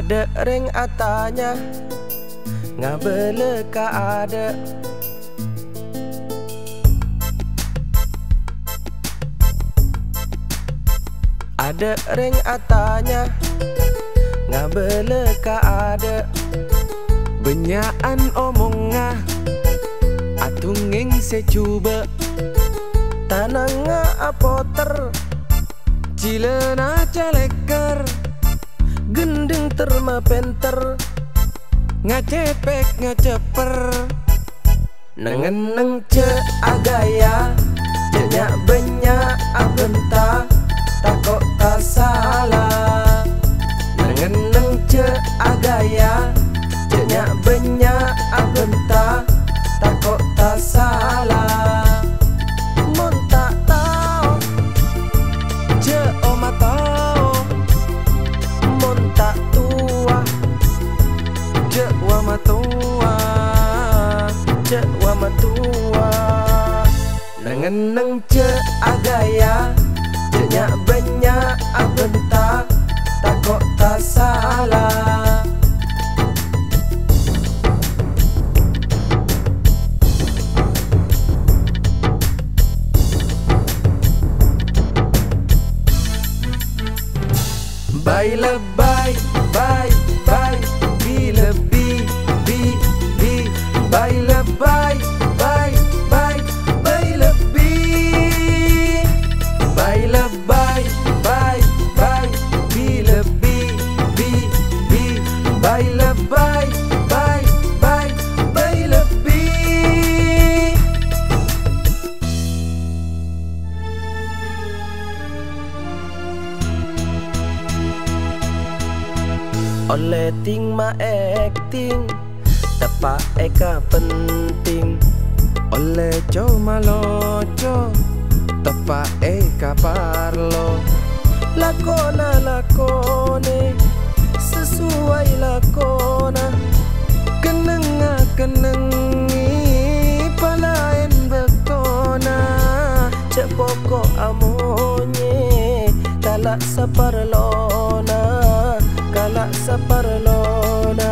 Ada ring atanya ngabele ka ada. Ada ring atanya ngabele ka ada. Benyaan omongah atunging secuba. Tananga apoter cilena caleker. Gendeng terma penter ngacepek ngaceper. Nengeneng ce agaya cenyak benyak abenta takok tak salah. Nengeneng ce agaya cenyak benyak abenta takok tak salah. Mon tak tau ce oma tau. Mon tak tua ce wa matua. Ce wa matua. Nengeneng ce agaya cenyak benyak abenta takok tak salah. Bai lebay, bai, bai, bi lebih, bi, bai lebay, bai, bai, bai lebih. Bai lebay, bai, bai, bi lebih, bi, bai lebay, bai, bai, bai lebih. Oleh ting ma acting tepak eka penting. Oleh co maloco tepak eka parlo. Lakona lakone sesuai lakona. Kenenga kenengi palaen bekona. Cek pokok amonye talak saparlona. Kalak saparlona.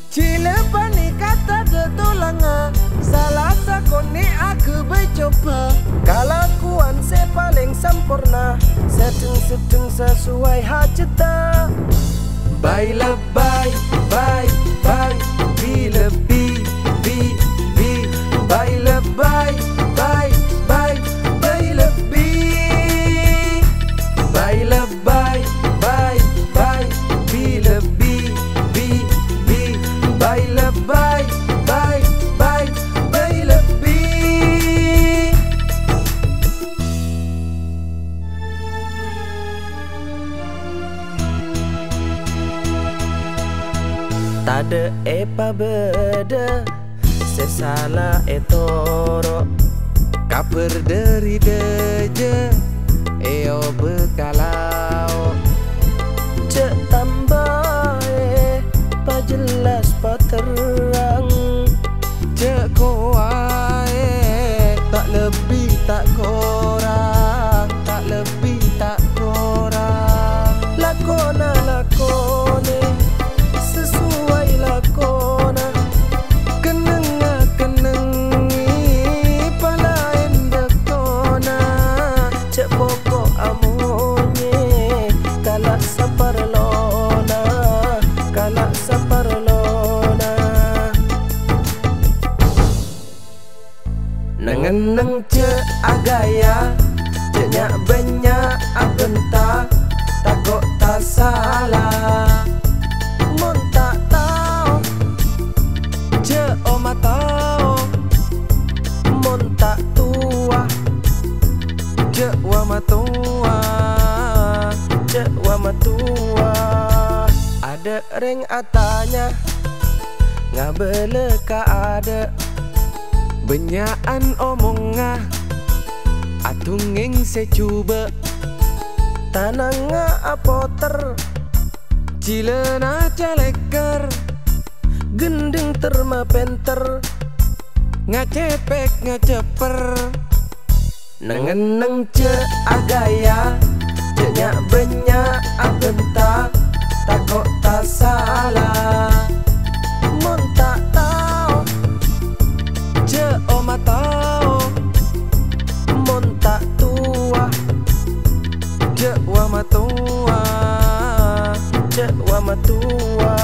Cile pani kata de tulanga. Salah sakone aku bercoba. Kalakuan se paling sempurna. Sedeng-sedeng sesuai hajata. Bai lebay, bai, bai, bi lebih, bi, bai lebay, bai, bai, bai lebih. Bai lebay, bai, bai, bi lebih, bi, bai lebay, bai, bai, bai lebih. Tade epa beda sesala etoro. Kaper dari deje eo bekalau. Cek tambah pa jelas pa terang. Cek koae tak lebih tak kurang. Tak lebih tak kurang. Lakona lakone sesuai lakona. Kenenga kenengi palaen bekona. Cek pokok amonye kalak saparlona. Kalak saparlona. Nengeneng ce agaya cenyak benyak abenta takok tak salah. Mon tak tau ce oma tau. Mon tak tua ce wa matua. Ce wa matua. Ada ring atanya ngabele ka ada. Benyaan omongah atunging secuba. Tananga apoter cilena caleker. Gendeng terma penter ngacepek ngaceper. Nengeneng ce agaya ce Banyak bentar takut tak salah. Mun tak tahu je oma tahu. Mun tak tua je wa matua. Je wa matua.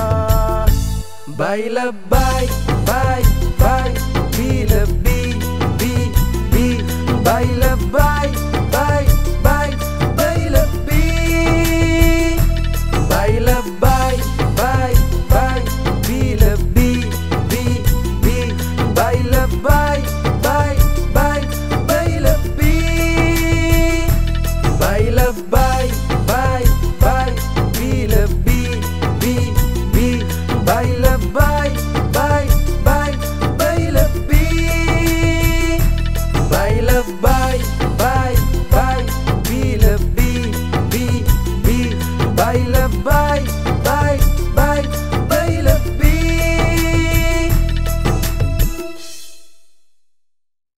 Bye lebay, bye, bye. Bi lebih, bi, bi. Bye lebay.